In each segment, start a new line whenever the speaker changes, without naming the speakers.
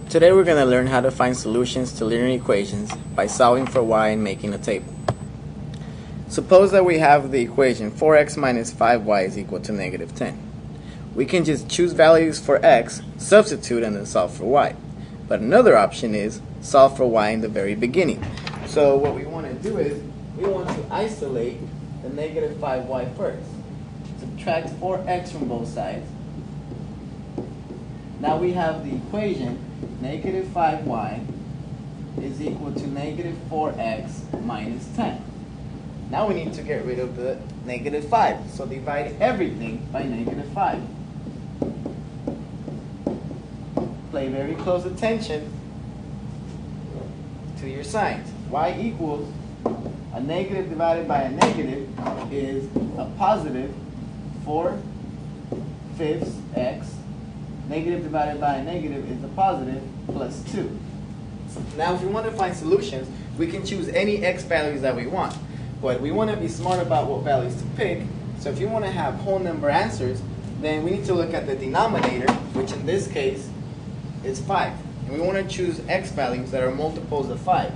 Today we're going to learn how to find solutions to linear equations by solving for y and making a table. Suppose that we have the equation 4x minus 5y is equal to negative 10. We can just choose values for x, substitute, and then solve for y. But another option is solve for y in the very beginning. So what we want to do is we want to isolate the negative 5y first. Subtract 4x from both sides. Now we have the equation negative 5y is equal to negative 4x minus 10. Now we need to get rid of the negative 5. So divide everything by negative 5. Pay very close attention to your signs. Y equals a negative divided by a negative is a positive 4/5 x. Negative divided by a negative is a positive plus 2. Now if we want to find solutions, we can choose any x values that we want. But we want to be smart about what values to pick. So if you want to have whole number answers, then we need to look at the denominator, which in this case is 5. And we want to choose x values that are multiples of 5.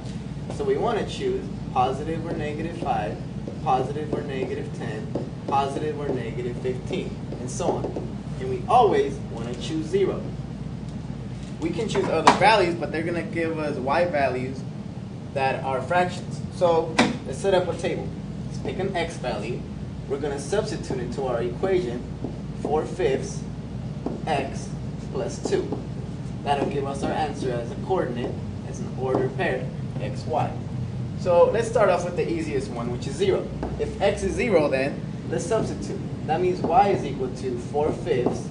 So we want to choose positive or negative 5, positive or negative 10, positive or negative 15, and so on. And we always want to choose 0. We can choose other values, but they're going to give us y values that are fractions. So let's set up a table. Let's pick an x value. We're going to substitute into our equation 4/5 x plus 2. That'll give us our answer as a coordinate, as an ordered pair, x, y. So let's start off with the easiest one, which is 0. If x is 0, then let's substitute. That means y is equal to 4/5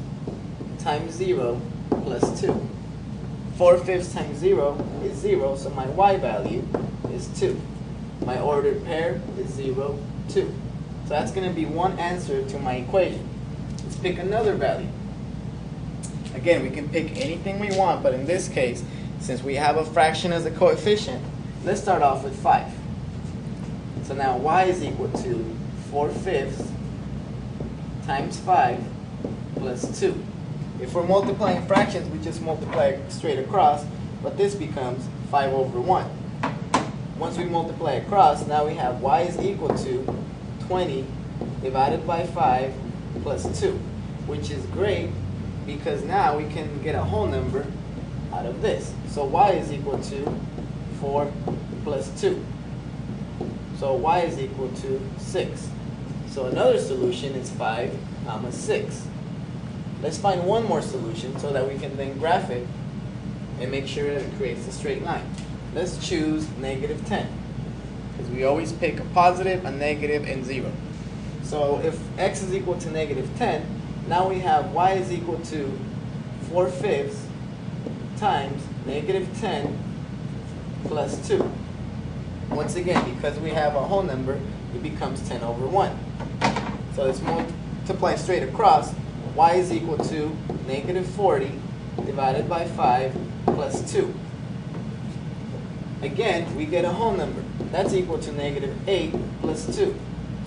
times 0 plus 2. 4/5 times 0 is 0, so my y value is 2. My ordered pair is 0, 2. So that's going to be one answer to my equation. Let's pick another value. Again, we can pick anything we want, but in this case, since we have a fraction as a coefficient, let's start off with 5. So now y is equal to 4/5 times 5 plus 2. If we're multiplying fractions, we just multiply straight across, but this becomes 5 over 1. Once we multiply across, now we have y is equal to 20 divided by 5 plus 2, which is great because now we can get a whole number out of this. So y is equal to 4 plus 2. So y is equal to 6. So another solution is 5, 6. Let's find one more solution so that we can then graph it and make sure that it creates a straight line. Let's choose negative 10, because we always pick a positive, a negative, and 0. So if x is equal to negative 10, now we have y is equal to 4/5 times negative 10 plus 2. Once again, because we have a whole number, it becomes 10 over 1. So let's multiply straight across. Y is equal to negative 40 divided by 5 plus 2. Again, we get a whole number. That's equal to negative 8 plus 2.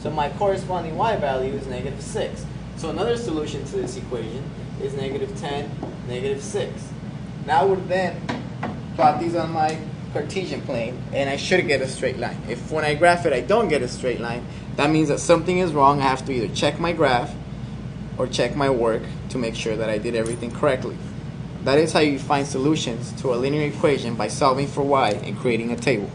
So my corresponding y value is negative 6. So another solution to this equation is negative 10, negative 6. Now I would then plot these on my Cartesian plane, and I should get a straight line. If when I graph it I don't get a straight line, that means that something is wrong. I have to either check my graph or check my work to make sure that I did everything correctly. That is how you find solutions to a linear equation, by solving for y and creating a table.